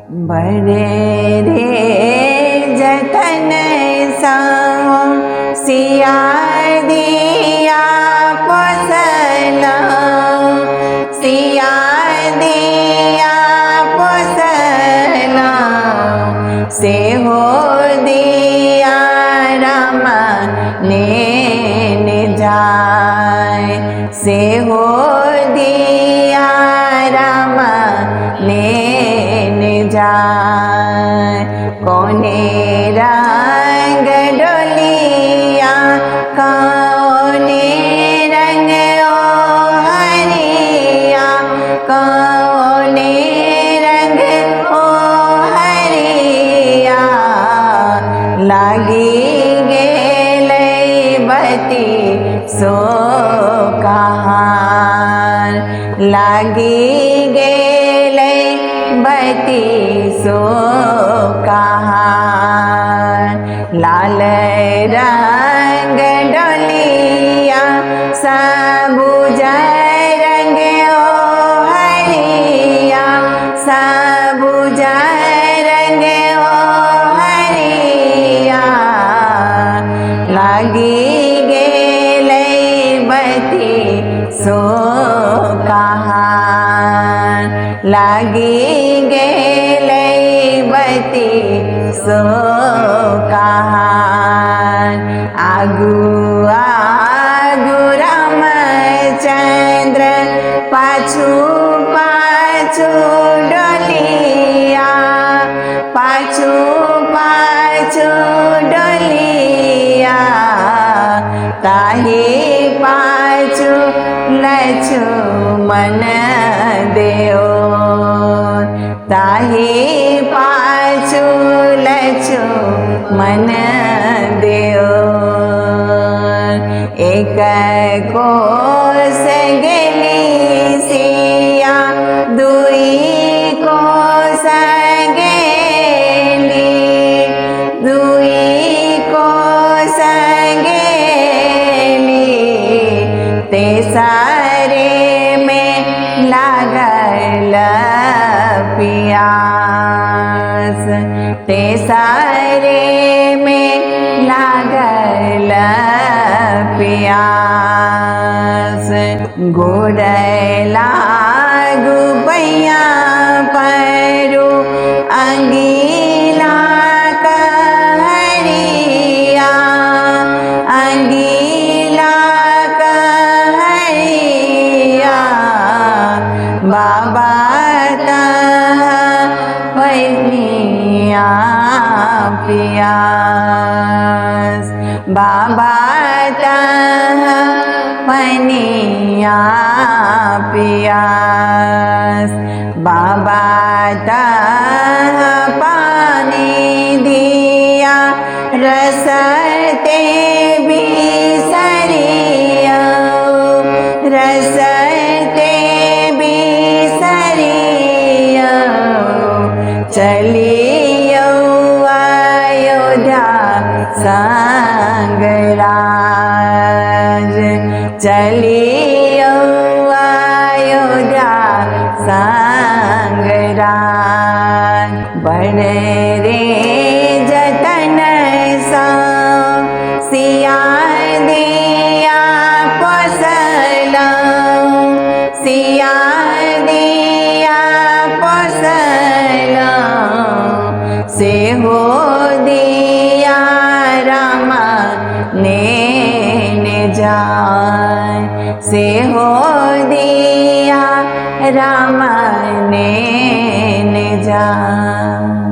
बड़े रे जतन सो सिया दिया पोसला, सिया दिया पोसला, से हो दिया राम ने जाय, से हो दिया राम ने जाय। कोने रंग डोलिया कौने रंग ओ हरिया, कौने रंग ओ हरिया, लागी गेलै बती सो कहार, लागी गेलै बती सो कहार। लाल रंग डोलिया सबुज रंग ओ हरिया, सबुज रंग ओ हरिया, लागी गेलै बती सो कहार, लागी गेलै बती सो कहार। आगू आगू रामचंद्र पाछू पाछू डोलिया, पाछू पाछू डोलिया, ताही पाछू लक्ष्मण देव, ताही पाछू लक्ष्मण देव। एक कोस गेली सिया दुई कोस गेली, दुई कोस गेली, ते सारे में लागल पियास, ते सारे में लागल पियास। गोड़ लागू पैया परू अंगीला कहरिया, अंगीला कहरिया, बाबा पैनिया पियास, बाबा पैनिया पियास। बाबा पानी दिया रसते बिसरिया, रसते बिसरिया, चलियो अयोध्या संगराज, चलियो अयोध्या संगराज। बड़े रे जतन सो सिया दिया पोसला, सिया दिया पोसला, से हो दिया राम ने जाय, से हो दिया राम ने जाय।